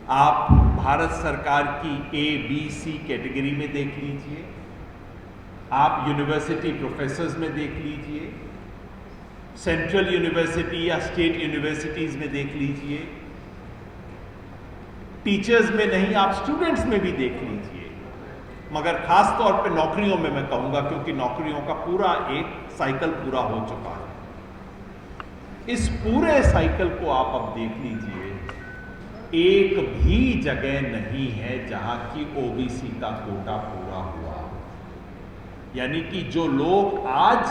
आप भारत सरकार की A, B, C कैटेगरी में देख लीजिए, आप यूनिवर्सिटी प्रोफेसर्स में देख लीजिए, सेंट्रल यूनिवर्सिटी या स्टेट यूनिवर्सिटीज में देख लीजिए, टीचर्स में नहीं आप स्टूडेंट्स में भी देख लीजिए, मगर खास तौर पे नौकरियों में मैं कहूंगा, क्योंकि नौकरियों का पूरा एक साइकिल पूरा हो चुका है। इस पूरे साइकिल को आप अब देख लीजिए, एक भी जगह नहीं है जहां की ओबीसी का कोटा पूरा हुआ। यानी कि जो लोग आज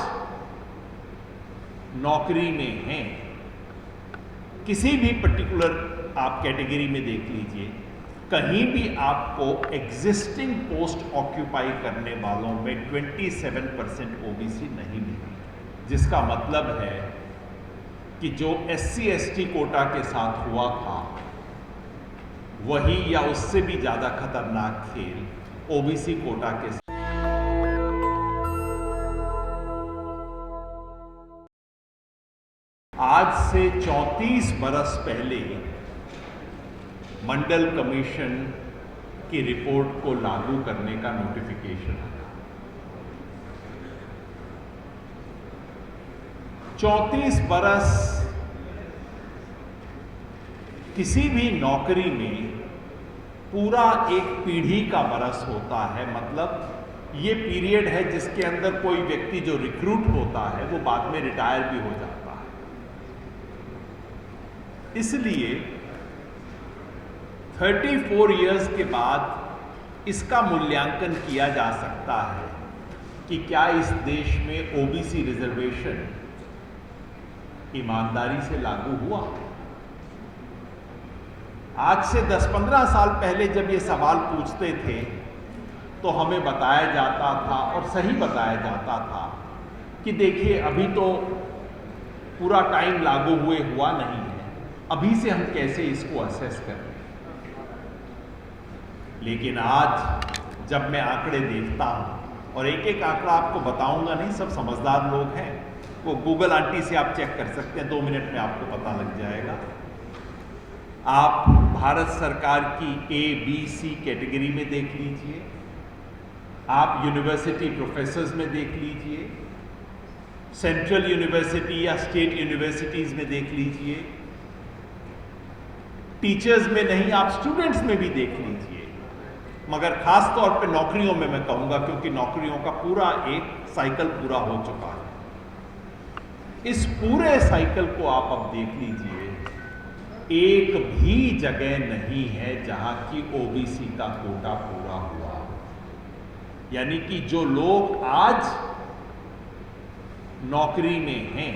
नौकरी में हैं, किसी भी पर्टिकुलर आप कैटेगरी में देख लीजिए, कहीं भी आपको एग्जिस्टिंग पोस्ट ऑक्यूपाई करने वालों में 27% ओबीसी नहीं मिली, जिसका मतलब है कि जो SC/ST कोटा के साथ हुआ था वही या उससे भी ज्यादा खतरनाक खेल ओबीसी कोटा के साथ। आज से 34 बरस पहले मंडल कमीशन की रिपोर्ट को लागू करने का नोटिफिकेशन आया। 34 बरस किसी भी नौकरी में पूरा एक पीढ़ी का बरस होता है। मतलब ये पीरियड है जिसके अंदर कोई व्यक्ति जो रिक्रूट होता है वो बाद में रिटायर भी हो जाता है। इसलिए 34 इयर्स के बाद इसका मूल्यांकन किया जा सकता है कि क्या इस देश में ओबीसी रिजर्वेशन ईमानदारी से लागू हुआ। आज से 10-15 साल पहले जब ये सवाल पूछते थे तो हमें बताया जाता था, और सही बताया जाता था, कि देखिए अभी तो पूरा टाइम लागू हुए हुआ नहीं है, अभी से हम कैसे इसको असेस करें। लेकिन आज जब मैं आंकड़े देखता हूं, और एक एक आंकड़ा आपको बताऊंगा नहीं, सब समझदार लोग हैं, वो गूगल आंटी से आप चेक कर सकते हैं, 2 मिनट में आपको पता लग जाएगा। आप भारत सरकार की A, B, C कैटेगरी में देख लीजिए, आप यूनिवर्सिटी प्रोफेसर्स में देख लीजिए, सेंट्रल यूनिवर्सिटी या स्टेट यूनिवर्सिटीज में देख लीजिए, टीचर्स में नहीं आप स्टूडेंट्स में भी देख लीजिए, मगर खास तौर पे नौकरियों में मैं कहूंगा, क्योंकि नौकरियों का पूरा एक साइकिल पूरा हो चुका है। इस पूरे साइकिल को आप अब देख लीजिए, एक भी जगह नहीं है जहां की ओबीसी का कोटा पूरा हुआ। यानी कि जो लोग आज नौकरी में हैं,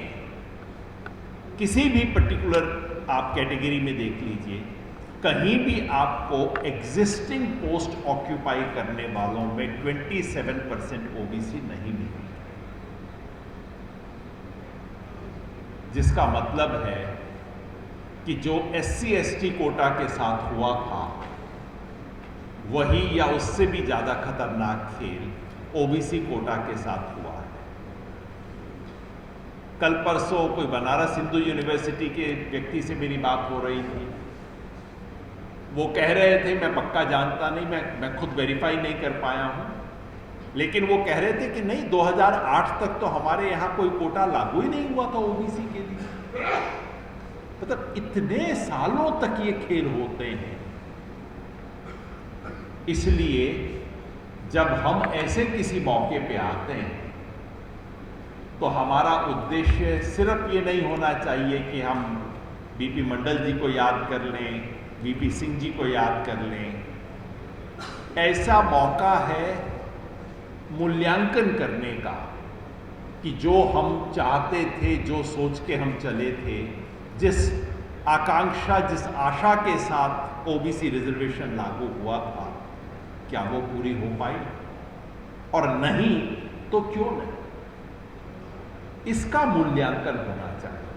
किसी भी पर्टिकुलर आप कैटेगरी में देख लीजिए, कहीं भी आपको एग्जिस्टिंग पोस्ट ऑक्यूपाई करने वालों में 27% ओबीसी नहीं मिली, जिसका मतलब है कि जो SC/ST कोटा के साथ हुआ था वही या उससे भी ज्यादा खतरनाक खेल ओबीसी कोटा के साथ हुआ है। कल परसों कोई बनारस हिंदू यूनिवर्सिटी के व्यक्ति से मेरी बात हो रही थी, वो कह रहे थे, मैं पक्का जानता नहीं, मैं खुद वेरीफाई नहीं कर पाया हूं, लेकिन वो कह रहे थे कि नहीं, 2008 तक तो हमारे यहां कोई कोटा लागू ही नहीं हुआ था ओबीसी के लिए। मतलब इतने सालों तक ये खेल होते हैं। इसलिए जब हम ऐसे किसी मौके पे आते हैं तो हमारा उद्देश्य सिर्फ ये नहीं होना चाहिए कि हम बीपी मंडल जी को याद कर लें, वीपी सिंह जी को याद कर लें। ऐसा मौका है मूल्यांकन करने का कि जो हम चाहते थे, जो सोच के हम चले थे, जिस आकांक्षा, जिस आशा के साथ ओबीसी रिजर्वेशन लागू हुआ था, क्या वो पूरी हो पाई, और नहीं तो क्यों नहीं, इसका मूल्यांकन होना चाहिए।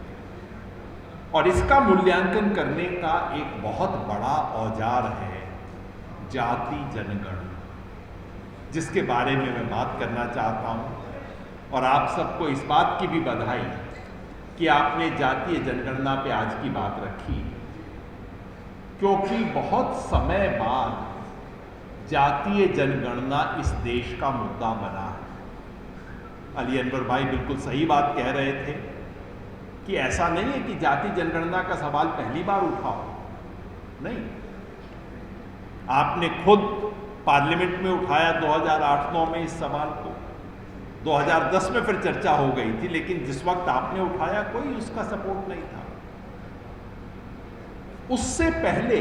और इसका मूल्यांकन करने का एक बहुत बड़ा औजार है जाति जनगणना, जिसके बारे में मैं बात करना चाहता हूं। और आप सबको इस बात की भी बधाई कि आपने जातीय जनगणना पे आज की बात रखी। क्योंकि बहुत समय बाद जातीय जनगणना इस देश का मुद्दा बना है। अली अनवर भाई बिल्कुल सही बात कह रहे थे कि ऐसा नहीं है कि जाति जनगणना का सवाल पहली बार उठा हो, नहीं, आपने खुद पार्लियामेंट में उठाया 2008-9 में इस सवाल को, 2010 में फिर चर्चा हो गई थी, लेकिन जिस वक्त आपने उठाया कोई उसका सपोर्ट नहीं था। उससे पहले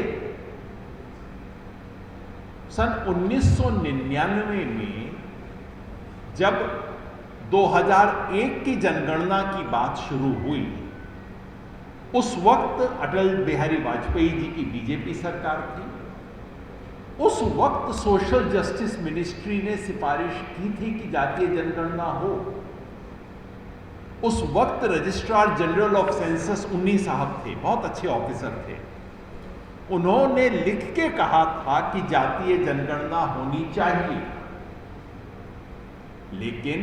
सन 1999 में जब 2001 की जनगणना की बात शुरू हुई, उस वक्त अटल बिहारी वाजपेयी जी की बीजेपी सरकार थी। उस वक्त सोशल जस्टिस मिनिस्ट्री ने सिफारिश की थी कि जातीय जनगणना हो। उस वक्त रजिस्ट्रार जनरल ऑफ सेंसस उन्नी साहब थे, बहुत अच्छे ऑफिसर थे। उन्होंने लिख के कहा था कि जातीय जनगणना होनी चाहिए, लेकिन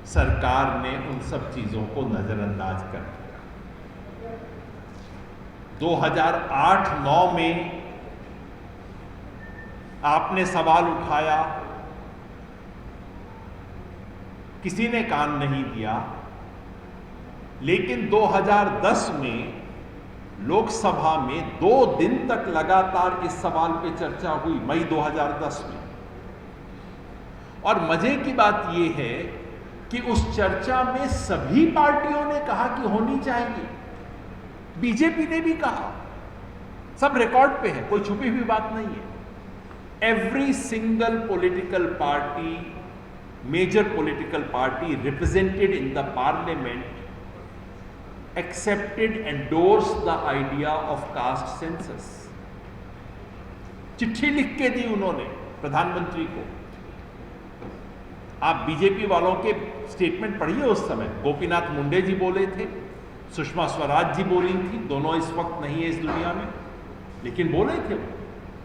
सरकार ने उन सब चीजों को नजरअंदाज कर दिया। 2008-9 में आपने सवाल उठाया, किसी ने कान नहीं दिया, लेकिन 2010 में लोकसभा में 2 दिन तक लगातार इस सवाल पे चर्चा हुई, मई 2010 में। और मजे की बात यह है कि उस चर्चा में सभी पार्टियों ने कहा कि होनी चाहिए, बीजेपी ने भी कहा, सब रिकॉर्ड पे है, कोई छुपी हुई बात नहीं है। Every single political party, major political party represented in the parliament accepted, endorsed the idea of caste census। चिट्ठी लिख के दी उन्होंने प्रधानमंत्री को। आप बीजेपी वालों के स्टेटमेंट पढ़िए, उस समय गोपीनाथ मुंडे जी बोले थे, सुषमा स्वराज जी बोली थी, दोनों इस वक्त नहीं है इस दुनिया में, लेकिन बोले थे वो।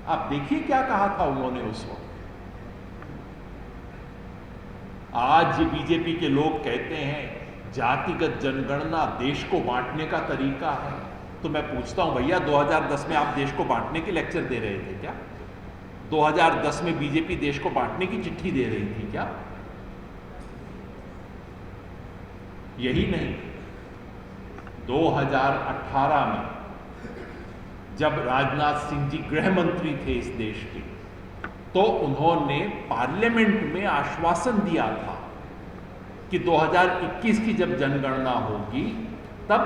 आप देखिए क्या कहा था उन्होंने उस वक्त। आज बीजेपी के लोग कहते हैं जातिगत जनगणना देश को बांटने का तरीका है, तो मैं पूछता हूं भैया, 2010 में आप देश को बांटने के लेक्चर दे रहे थे क्या? 2010 में बीजेपी देश को बांटने की चिट्ठी दे रही थी क्या? यही नहीं, 2018 में जब राजनाथ सिंह जी गृह मंत्री थे इस देश के, तो उन्होंने पार्लियामेंट में आश्वासन दिया था कि 2021 की जब जनगणना होगी तब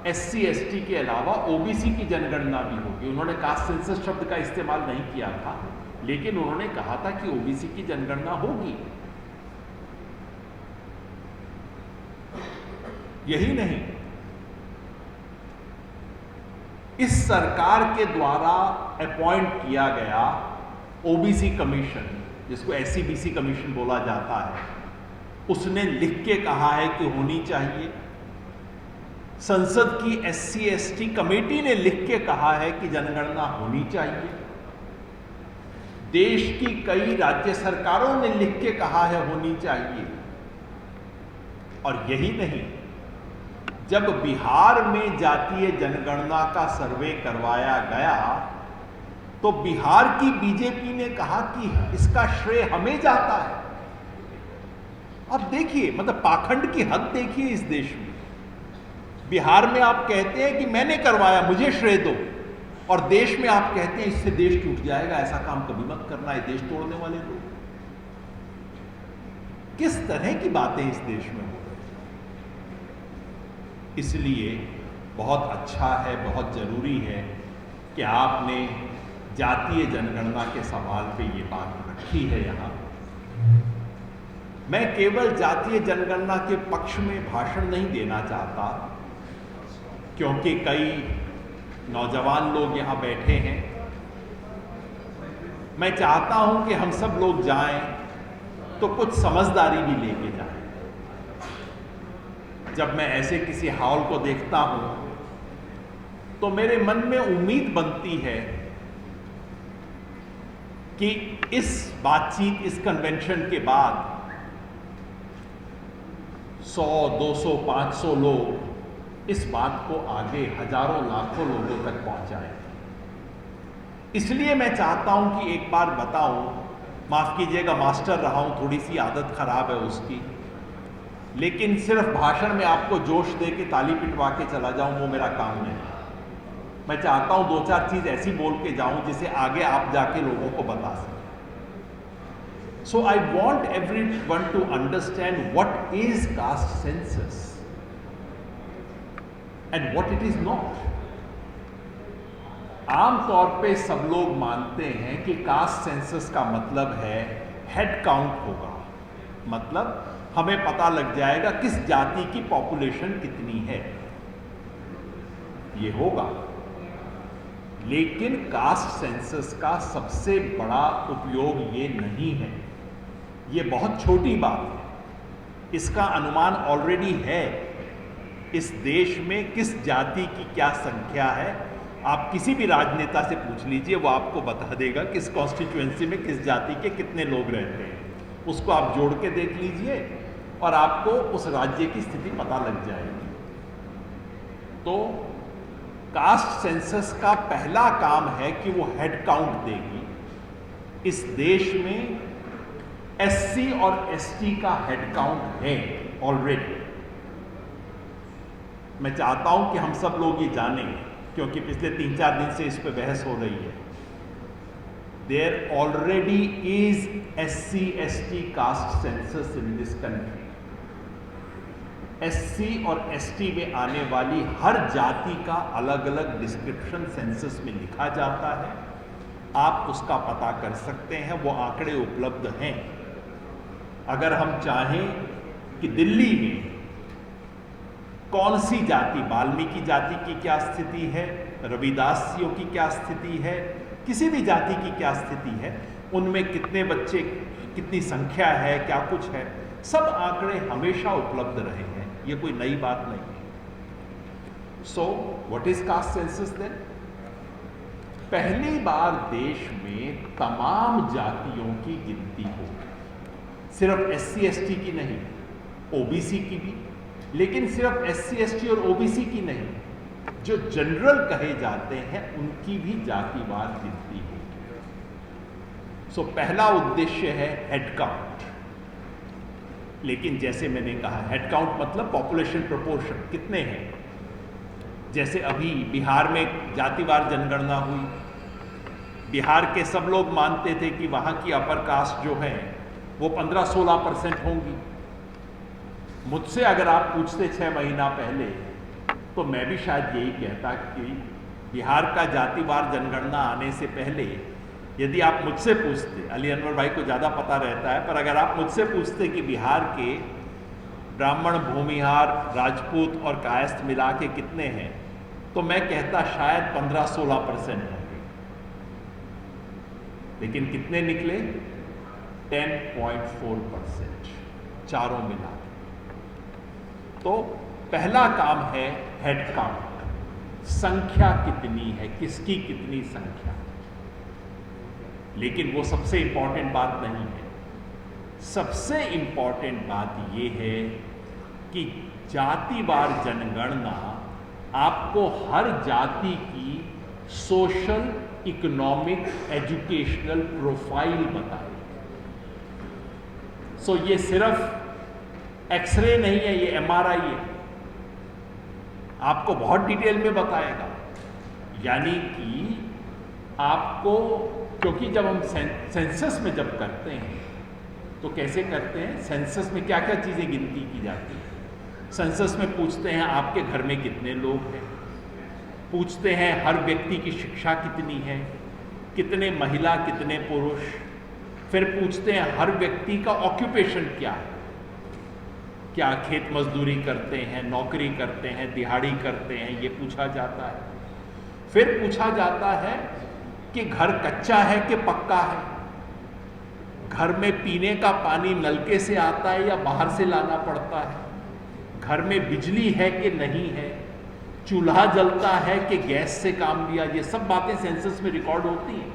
SC ST के अलावा OBC की जनगणना भी होगी। उन्होंने कास्ट सेंसस शब्द का इस्तेमाल नहीं किया था, लेकिन उन्होंने कहा था कि OBC की जनगणना होगी। यही नहीं, इस सरकार के द्वारा अपॉइंट किया गया OBC कमीशन, जिसको SC BC कमीशन बोला जाता है, उसने लिख के कहा है कि होनी चाहिए। संसद की SC ST कमेटी ने लिख के कहा है कि जनगणना होनी चाहिए। देश की कई राज्य सरकारों ने लिख के कहा है होनी चाहिए। और यही नहीं, जब बिहार में जातीय जनगणना का सर्वे करवाया गया तो बिहार की बीजेपी ने कहा कि इसका श्रेय हमें जाता है। अब देखिए, मतलब पाखंड की हद देखिए इस देश में। बिहार में आप कहते हैं कि मैंने करवाया, मुझे श्रेय दो, और देश में आप कहते हैं इससे देश टूट जाएगा, ऐसा काम कभी मत करना है, देश तोड़ने वाले लोग। किस तरह की बातें इस देश में हो रही हैं। इसलिए बहुत अच्छा है, बहुत जरूरी है कि आपने जातीय जनगणना के सवाल पे ये बात रखी है यहाँ। मैं केवल जातीय जनगणना के पक्ष में भाषण नहीं देना चाहता, क्योंकि कई नौजवान लोग यहाँ बैठे हैं। मैं चाहता हूं कि हम सब लोग जाएं तो कुछ समझदारी भी लेके जाएं। जब मैं ऐसे किसी हॉल को देखता हूं तो मेरे मन में उम्मीद बनती है कि इस बातचीत, इस कन्वेंशन के बाद 100, 200, 500 लोग इस बात को आगे हजारों लाखों लोगों तक पहुंचाएं। इसलिए मैं चाहता हूं कि एक बार बताऊं, माफ कीजिएगा मास्टर रहा हूं, थोड़ी सी आदत खराब है उसकी, लेकिन सिर्फ भाषण में आपको जोश दे के ताली पिटवा के चला जाऊं वो मेरा काम नहीं। मैं चाहता हूं दो चार चीज ऐसी बोल के जाऊं जिसे आगे आप जाके लोगों को बता सकें। So I want everyone to understand what is caste census and what it is not. आमतौर पे सब लोग मानते हैं कि कास्ट सेंसस का मतलब है हेड काउंट होगा, मतलब हमें पता लग जाएगा किस जाति की पॉपुलेशन कितनी है, ये होगा। लेकिन कास्ट सेंसस का सबसे बड़ा उपयोग ये नहीं है, ये बहुत छोटी बात है। इसका अनुमान ऑलरेडी है, इस देश में किस जाति की क्या संख्या है आप किसी भी राजनेता से पूछ लीजिए, वो आपको बता देगा किस कॉन्स्टिट्यूएंसी में किस जाति के कितने लोग रहते हैं। उसको आप जोड़ के देख लीजिए और आपको उस राज्य की स्थिति पता लग जाएगी। तो कास्ट सेंसस का पहला काम है कि वो हेड काउंट देगी। इस देश में एससी और एसटी का हेड काउंट है ऑलरेडी। मैं चाहता हूं कि हम सब लोग ये जानें, क्योंकि पिछले 3-4 दिन से इस पे बहस हो रही है। There already is SC/ST caste census in this country. SC और ST में आने वाली हर जाति का अलग अलग डिस्क्रिप्शन सेंसस में लिखा जाता है, आप उसका पता कर सकते हैं, वो आंकड़े उपलब्ध हैं। अगर हम चाहें कि दिल्ली में कौन सी जाति, वाल्मीकि जाति की क्या स्थिति है, रविदासियों की क्या स्थिति है, किसी भी जाति की क्या स्थिति है, उनमें कितने बच्चे, कितनी संख्या है, क्या कुछ है, सब आंकड़े हमेशा उपलब्ध रहे हैं, ये कोई नई बात नहीं है। So what is caste census then? पहली बार देश में तमाम जातियों की गिनती हो, सिर्फ SC/ST की नहीं, OBC की भी, लेकिन सिर्फ SC/ST और OBC की नहीं, जो जनरल कहे जाते हैं उनकी भी जातिवार गिनती होगी। सो पहला उद्देश्य है हेड काउंट। लेकिन जैसे मैंने कहा, हेड काउंट मतलब पॉपुलेशन प्रोपोर्शन, कितने हैं। जैसे अभी बिहार में जातिवार जनगणना हुई, बिहार के सब लोग मानते थे कि वहां की अपर कास्ट जो है वो 15-16% होंगी। मुझसे अगर आप पूछते 6 महीना पहले, तो मैं भी शायद यही कहता कि बिहार का जातिवार जनगणना आने से पहले यदि आप मुझसे पूछते, अली अनवर भाई को ज़्यादा पता रहता है, पर अगर आप मुझसे पूछते कि बिहार के ब्राह्मण, भूमिहार, राजपूत और कायस्थ मिला के कितने हैं, तो मैं कहता शायद 15-16% होंगे। लेकिन कितने निकले? 10.4%, चारों मिला। तो पहला काम है हेड काउंट, संख्या कितनी है, किसकी कितनी संख्या। लेकिन वो सबसे इंपॉर्टेंट बात नहीं है। सबसे इंपॉर्टेंट बात यह है कि जातिवार जनगणना आपको हर जाति की सोशल, इकोनॉमिक, एजुकेशनल प्रोफाइल बताएगी। सो ये सिर्फ एक्सरे नहीं है, ये MRI है, आपको बहुत डिटेल में बताएगा। यानी कि आपको, क्योंकि जब हम सेंसस में जब करते हैं तो कैसे करते हैं, सेंसस में क्या क्या चीज़ें गिनती की जाती है। सेंसस में पूछते हैं आपके घर में कितने लोग हैं, पूछते हैं हर व्यक्ति की शिक्षा कितनी है, कितने महिला कितने पुरुष, फिर पूछते हैं हर व्यक्ति का ऑक्यूपेशन क्या है, क्या खेत मजदूरी करते हैं, नौकरी करते हैं, दिहाड़ी करते हैं, ये पूछा जाता है। फिर पूछा जाता है कि घर कच्चा है कि पक्का है, घर में पीने का पानी नलके से आता है या बाहर से लाना पड़ता है, घर में बिजली है कि नहीं है, चूल्हा जलता है कि गैस से काम लिया। ये सब बातें सेंसस में रिकॉर्ड होती हैं।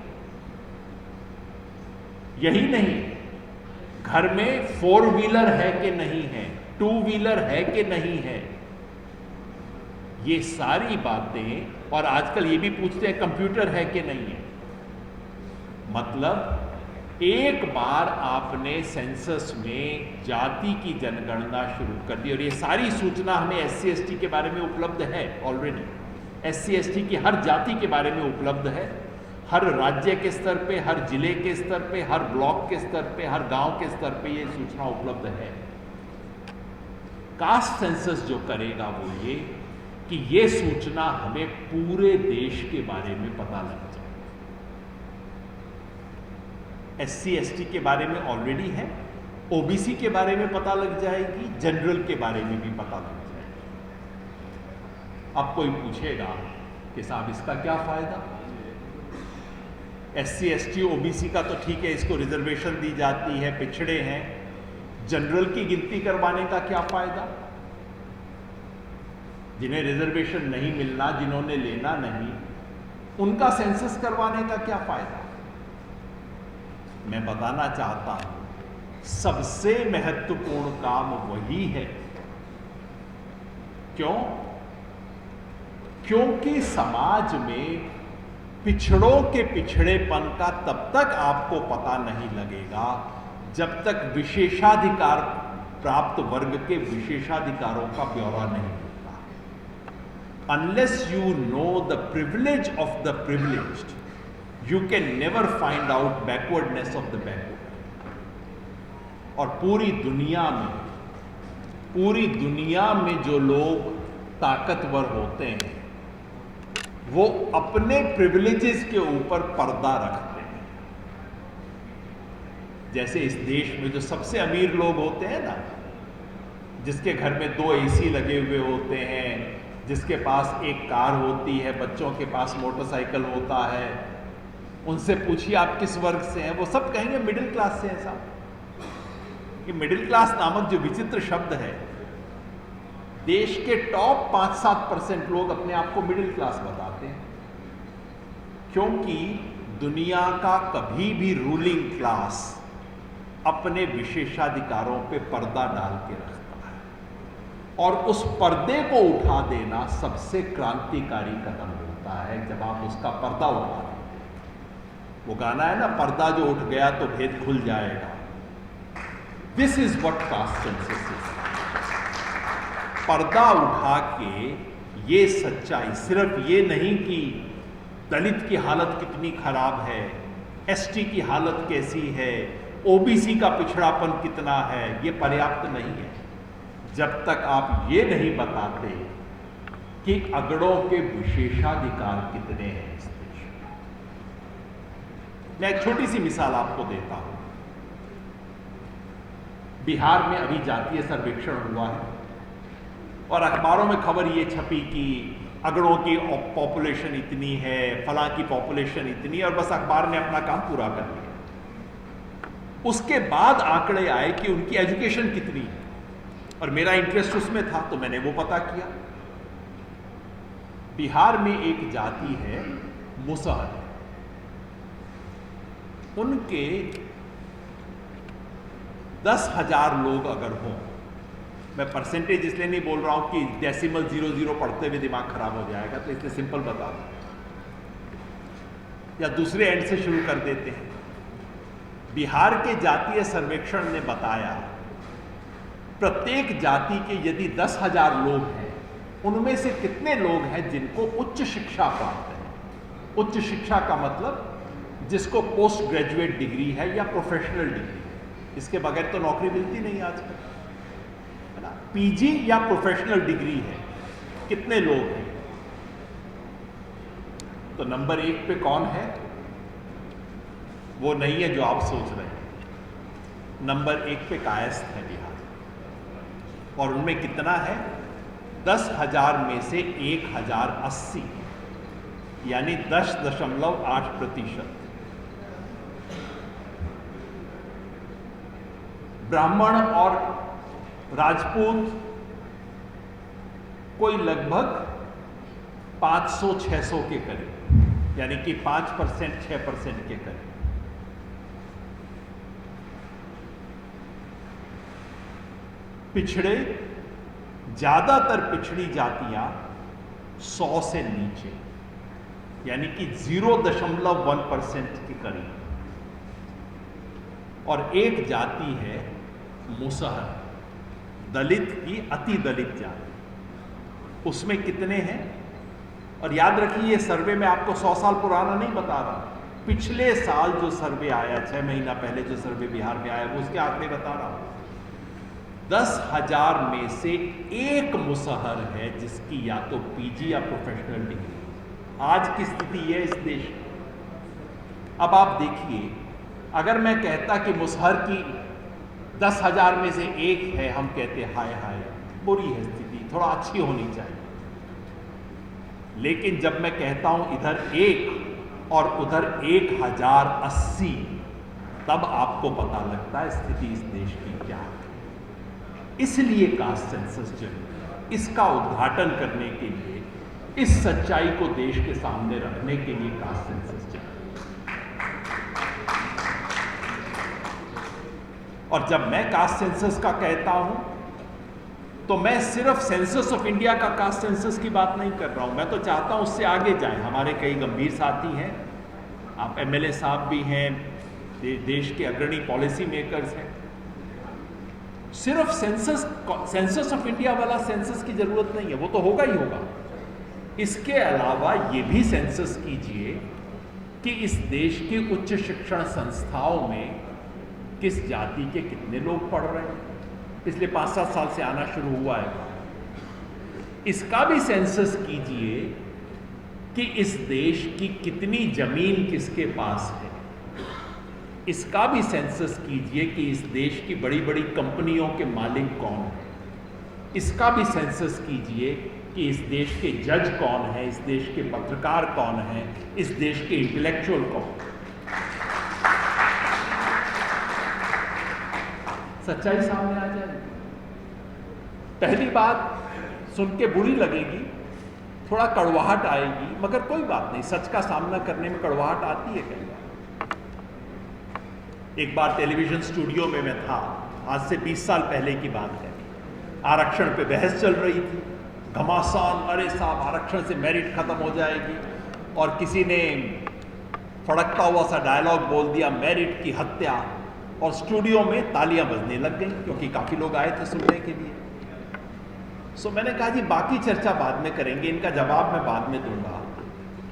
यही नहीं, घर में 4 व्हीलर है कि नहीं है, 2 व्हीलर है कि नहीं है, ये सारी बातें, और आजकल ये भी पूछते हैं कंप्यूटर है कि नहीं है। मतलब एक बार आपने सेंसस में जाति की जनगणना शुरू कर दी, और ये सारी सूचना हमें SC ST के बारे में उपलब्ध है ऑलरेडी। SC ST की हर जाति के बारे में उपलब्ध है, हर राज्य के स्तर पे, हर जिले के स्तर पे, हर ब्लॉक के स्तर पे, हर गांव के स्तर पे ये सूचना उपलब्ध है। कास्ट सेंसस जो करेगा वो ये कि ये सूचना हमें पूरे देश के बारे में पता लग जाए। SC ST के बारे में ऑलरेडी है, OBC के बारे में पता लग जाएगी, जनरल के बारे में भी पता लग जाएगी। अब कोई पूछेगा कि साहब इसका क्या फायदा? SC ST OBC का तो ठीक है, इसको रिजर्वेशन दी जाती है, पिछड़े हैं। जनरल की गिनती करवाने का क्या फायदा? जिन्हें रिजर्वेशन नहीं मिलना, जिन्होंने लेना नहीं, उनका सेंसस करवाने का क्या फायदा? मैं बताना चाहता हूं सबसे महत्वपूर्ण काम वही है। क्यों? क्योंकि समाज में पिछड़ों के पिछड़ेपन का तब तक आपको पता नहीं लगेगा जब तक विशेषाधिकार प्राप्त वर्ग के विशेषाधिकारों का ब्यौरा नहीं होता। Unless you know the privilege of the privileged, you can never find out backwardness of the backward. और पूरी दुनिया में जो लोग ताकतवर होते हैं वो अपने प्रिविलेजेस के ऊपर पर्दा रखते हैं। जैसे इस देश में जो सबसे अमीर लोग होते हैं ना, जिसके घर में 2 AC लगे हुए होते हैं, जिसके पास एक कार होती है, बच्चों के पास मोटरसाइकिल होता है, उनसे पूछिए आप किस वर्ग से हैं, वो सब कहेंगे मिडिल क्लास से हैं साहब। ये मिडिल क्लास नामक जो विचित्र शब्द है, देश के टॉप 5-7% लोग अपने आप को मिडिल क्लास बताते हैं, क्योंकि दुनिया का कभी भी रूलिंग क्लास अपने विशेषाधिकारों पे पर्दा डाल के रखता है, और उस पर्दे को उठा देना सबसे क्रांतिकारी कदम होता है जब आप उसका पर्दा उठा देते हैं। वो गाना है ना, पर्दा जो उठ गया तो भेद खुल जाएगा। This is what caste census is. पर्दा उठा के ये सच्चाई, सिर्फ ये नहीं कि दलित की हालत कितनी खराब है, ST की हालत कैसी है, OBC का पिछड़ापन कितना है, ये पर्याप्त नहीं है जब तक आप ये नहीं बताते कि अगड़ों के विशेषाधिकार कितने हैं इस देश में। मैं एक छोटी सी मिसाल आपको देता हूं। बिहार में अभी जातीय सर्वेक्षण हुआ है और अखबारों में खबर ये छपी कि अगड़ों की पॉपुलेशन इतनी है, फलां की पॉपुलेशन इतनी है, और बस अखबार ने अपना काम पूरा कर लिया। उसके बाद आंकड़े आए कि उनकी एजुकेशन कितनी है, और मेरा इंटरेस्ट उसमें था तो मैंने वो पता किया। बिहार में एक जाति है मुसहर, उनके 10,000 लोग अगर हों, मैं परसेंटेज इसलिए नहीं बोल रहा हूं कि डेसिमल 00 पढ़ते हुए दिमाग खराब हो जाएगा, तो इसलिए सिंपल बता दूं, या दूसरे एंड से शुरू कर देते हैं। बिहार के जातीय सर्वेक्षण ने बताया प्रत्येक जाति के यदि 10,000 लोग हैं, उनमें से कितने लोग हैं जिनको उच्च शिक्षा प्राप्त है। उच्च शिक्षा का मतलब जिसको पोस्ट ग्रेजुएट डिग्री है या प्रोफेशनल डिग्री है, इसके बगैर तो नौकरी मिलती नहीं आजकल, है ना। PG या प्रोफेशनल डिग्री है, कितने लोग हैं? तो नंबर 1 पे कौन है? वो नहीं है जो आप सोच रहे हैं। नंबर 1 पे कायस्थ है बिहार, और उनमें कितना है? 10,000 में से 1,080, यानी 10.8%। ब्राह्मण और राजपूत कोई लगभग 500-600 के करीब, यानी कि 5%, 6% के करीब। पिछड़े, ज्यादातर पिछड़ी जातियां 100 से नीचे, यानी कि 0.1% के करीब। और एक जाति है मुसहर, दलित की अति दलित जाति, उसमें कितने हैं? और याद रखिए ये सर्वे मैं आपको 100 साल पुराना नहीं बता रहा, पिछले साल जो सर्वे आया, 6 महीना पहले जो सर्वे बिहार में आया, वो उसके आंकड़े बता रहा हूं। 10,000 में से एक मुसहर है जिसकी या तो पीजी या प्रोफेशनल डिग्री। आज की स्थिति है इस देश की। अब आप देखिए, अगर मैं कहता कि मुसहर की 10,000 में से एक है, हम कहते हाय हाय बुरी है स्थिति, थोड़ा अच्छी होनी चाहिए। लेकिन जब मैं कहता हूं इधर एक और उधर 1080, तब आपको पता लगता है स्थिति इस देश की क्या है। इसलिए कास्ट सेंसस जरूरी, इसका उद्घाटन करने के लिए, इस सच्चाई को देश के सामने रखने के लिए कास्ट सेंसस जरूरी। और जब मैं कास्ट सेंसस का कहता हूं तो मैं सिर्फ सेंसस ऑफ इंडिया का कास्ट सेंसस की बात नहीं कर रहा हूं, मैं तो चाहता हूं उससे आगे जाएं। हमारे कई गंभीर साथी हैं, आप एमएलए साहब भी हैं, देश के अग्रणी पॉलिसी मेकर्स हैं। सिर्फ सेंसस ऑफ इंडिया वाला सेंसस की जरूरत नहीं है, वो तो होगा ही होगा। इसके अलावा ये भी सेंसस कीजिए कि इस देश की उच्च शिक्षण संस्थाओं में किस जाति के कितने लोग पढ़ रहे हैं, पिछले 5-7 साल से आना शुरू हुआ है। इसका भी सेंसस कीजिए कि इस देश की कितनी जमीन किसके पास है। इसका भी सेंसस कीजिए कि इस देश की बड़ी बड़ी कंपनियों के मालिक कौन है। इसका भी सेंसस कीजिए कि इस देश के जज कौन है, इस देश के पत्रकार कौन है, इस देश के इंटेलेक्चुअल कौन है। सच्चाई सामने आ जाएगी। पहली बात सुन के बुरी लगेगी, थोड़ा कड़वाहट आएगी, मगर कोई बात नहीं, सच का सामना करने में कड़वाहट आती है कई बार। एक बार टेलीविजन स्टूडियो में मैं था, आज से 20 साल पहले की बात है। आरक्षण पे बहस चल रही थी, घमासान, अरे साहब आरक्षण से मेरिट खत्म हो जाएगी, और किसी ने फड़कता हुआ सा डायलॉग बोल दिया, मेरिट की हत्या, और स्टूडियो में तालियां बजने लग गई क्योंकि काफी लोग आए थे सुनने के लिए। सो मैंने कहा जी बाकी चर्चा बाद में करेंगे, इनका जवाब मैं बाद में दूंगा,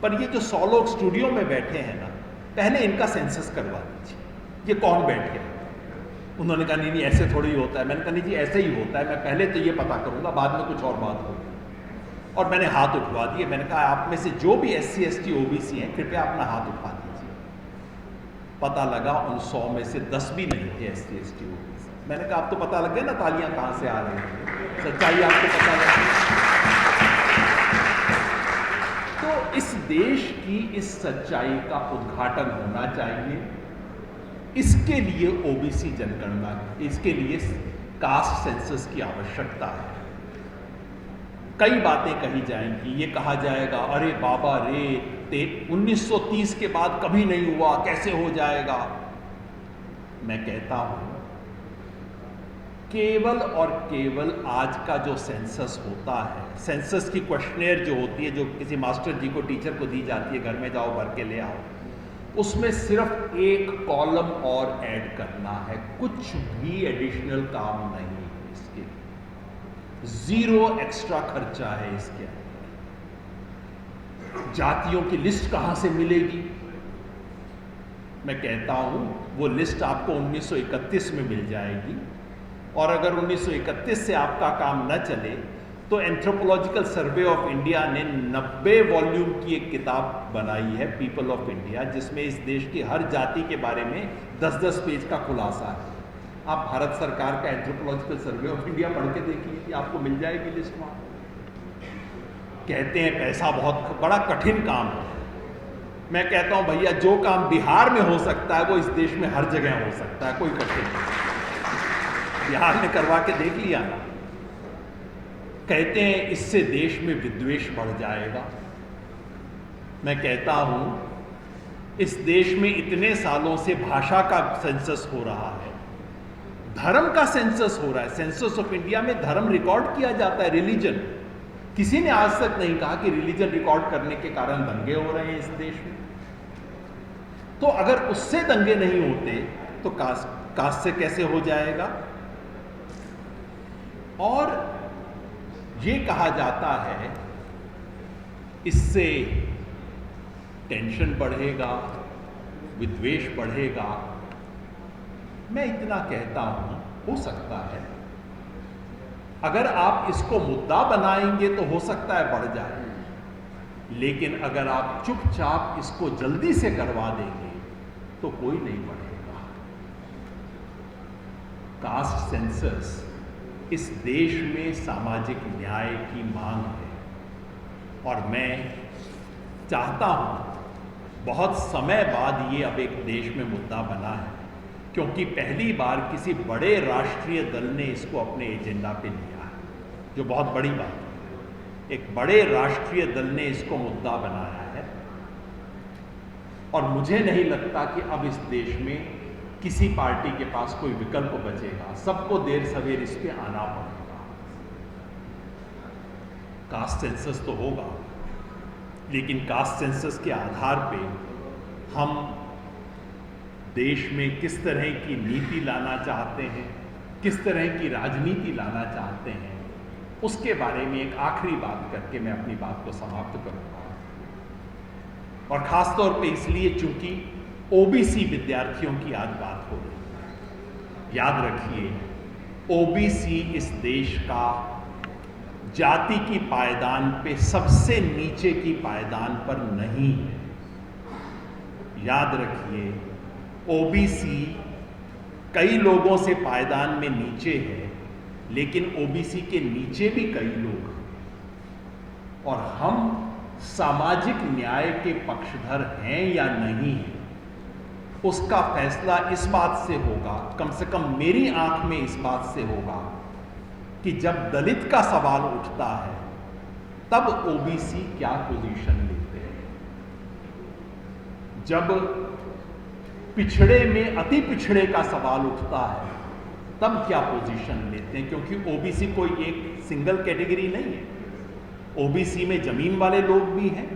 पर ये जो 100 लोग स्टूडियो में बैठे हैं ना, पहले इनका सेंसस करवा दीजिए, ये कौन बैठे हैं। उन्होंने कहा नहीं ऐसे थोड़ी होता है। मैंने कहा नहीं जी ऐसे ही होता है, मैं पहले तो ये पता करूंगा, बाद में कुछ और बात होगी। और मैंने हाथ उठवा दिए, मैंने कहा आप में से जो भी SC ST OBC हैं कृपया अपना हाथ उठा दीजिए। पता लगा उन 100 में से 10 भी नहीं थे SC ST OBC। मैंने कहा आप तो पता लग गया ना तालियां कहां से आ रही हैं, सच्चाई आपको पता लग गई। तो इस देश की इस सच्चाई का उद्घाटन होना चाहिए। इसके लिए OBC जनगणना, इसके लिए कास्ट सेंसस की आवश्यकता है। कई बातें कही जाएंगी, ये कहा जाएगा अरे बाबा रे 1930 के बाद कभी नहीं हुआ, कैसे हो जाएगा। मैं कहता हूं केवल और केवल आज का जो सेंसस होता है, सेंसस की क्वेश्चनेयर जो होती है, जो किसी मास्टर जी को, टीचर को दी जाती है, घर में जाओ भर के ले आओ, उसमें सिर्फ एक कॉलम और ऐड करना है, कुछ भी एडिशनल काम नहीं है इसके, 0 एक्स्ट्रा खर्चा है इसके अंदर। जातियों की लिस्ट कहां से मिलेगी? मैं कहता हूं वो लिस्ट आपको 1931 में मिल जाएगी, और अगर 1931 से आपका काम न चले तो एंथ्रोपोलॉजिकल सर्वे ऑफ इंडिया ने 90 वॉल्यूम की एक किताब बनाई है, पीपल ऑफ इंडिया, जिसमें इस देश की हर जाति के बारे में 10-10 पेज का खुलासा है। आप भारत सरकार का एंथ्रोपोलॉजिकल सर्वे ऑफ इंडिया पढ़ के देखिए कि आपको मिल जाएगी लिस्ट वहां। कहते हैं पैसा बहुत बड़ा कठिन काम है। मैं कहता हूं भैया जो काम बिहार में हो सकता है वो इस देश में हर जगह हो सकता है, कोई कठिन नहीं। बिहार ने करवा के देख लिया ना। कहते हैं इससे देश में विद्वेष बढ़ जाएगा। मैं कहता हूं इस देश में इतने सालों से भाषा का सेंसस हो रहा है, धर्म का सेंसस हो रहा है। सेंसस ऑफ इंडिया में धर्म रिकॉर्ड किया जाता है, रिलीजन। किसी ने आज तक नहीं कहा कि रिलीजन रिकॉर्ड करने के कारण दंगे हो रहे हैं इस देश में। तो अगर उससे दंगे नहीं होते तो कास्ट से कैसे हो जाएगा? और ये कहा जाता है इससे टेंशन बढ़ेगा, विद्वेष बढ़ेगा। मैं इतना कहता हूं, हो सकता है अगर आप इसको मुद्दा बनाएंगे तो हो सकता है बढ़ जाए, लेकिन अगर आप चुपचाप इसको जल्दी से करवा देंगे तो कोई नहीं बढ़ेगा। कास्ट सेंसस इस देश में सामाजिक न्याय की मांग है और मैं चाहता हूं बहुत समय बाद ये अब एक देश में मुद्दा बना है, क्योंकि पहली बार किसी बड़े राष्ट्रीय दल ने इसको अपने एजेंडा पे लिया है, जो बहुत बड़ी बात है। एक बड़े राष्ट्रीय दल ने इसको मुद्दा बनाया है और मुझे नहीं लगता कि अब इस देश में किसी पार्टी के पास कोई विकल्प बचेगा। सबको देर सवेर इस पे आना पड़ेगा। कास्ट सेंसस तो होगा, लेकिन कास्ट सेंसस के आधार पे हम देश में किस तरह की नीति लाना चाहते हैं, किस तरह की राजनीति लाना चाहते हैं, उसके बारे में एक आखिरी बात करके मैं अपनी बात को समाप्त करूंगा। और खास तौर पे इसलिए चूंकि ओबीसी विद्यार्थियों की आज बात हो रही है। याद रखिए, ओबीसी इस देश का जाति की पायदान पे सबसे नीचे की पायदान पर नहीं है। याद रखिए, ओबीसी कई लोगों से पायदान में नीचे है, लेकिन ओबीसी के नीचे भी कई लोग हैं और हम सामाजिक न्याय के पक्षधर हैं या नहीं हैं, उसका फैसला इस बात से होगा, कम से कम मेरी आंख में इस बात से होगा कि जब दलित का सवाल उठता है तब ओबीसी क्या पोजीशन लेते हैं। जब पिछड़े में अति पिछड़े का सवाल उठता है तब क्या पोजीशन लेते हैं, क्योंकि ओबीसी कोई एक सिंगल कैटेगरी नहीं है। ओबीसी में जमीन वाले लोग भी हैं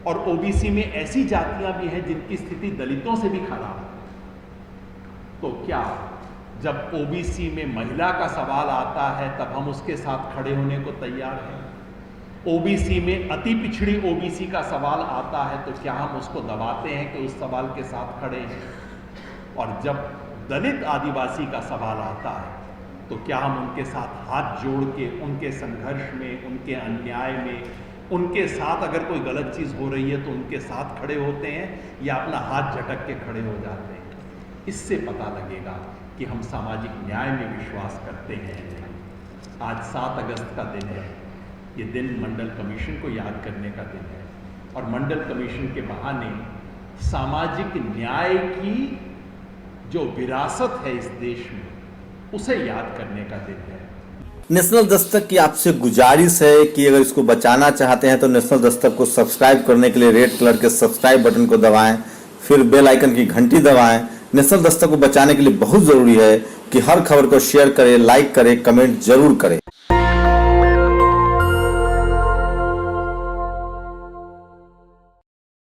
और ओबीसी में ऐसी जातियां भी हैं जिनकी स्थिति दलितों से भी खराब है। तो क्या जब ओबीसी में महिला का सवाल आता है तब हम उसके साथ खड़े होने को तैयार हैं? ओबीसी में अति पिछड़ी ओबीसी का सवाल आता है तो क्या हम उसको दबाते हैं कि उस सवाल के साथ खड़े हैं? और जब दलित आदिवासी का सवाल आता है तो क्या हम उनके साथ हाथ जोड़ के उनके संघर्ष में, उनके अन्याय में, उनके साथ अगर कोई गलत चीज़ हो रही है तो उनके साथ खड़े होते हैं या अपना हाथ झटक के खड़े हो जाते हैं? इससे पता लगेगा कि हम सामाजिक न्याय में विश्वास करते हैं। आज 7 अगस्त का दिन है। ये दिन मंडल कमीशन को याद करने का दिन है और मंडल कमीशन के बहाने सामाजिक न्याय की जो विरासत है इस देश में, उसे याद करने का दिन है। नेशनल दस्तक की आपसे गुजारिश है कि अगर इसको बचाना चाहते हैं तो नेशनल दस्तक को सब्सक्राइब करने के लिए रेड कलर के सब्सक्राइब बटन को दबाएं, फिर बेल आइकन की घंटी दबाएं। नेशनल दस्तक को बचाने के लिए बहुत जरूरी है कि हर खबर को शेयर करें, लाइक करें, कमेंट जरूर करें।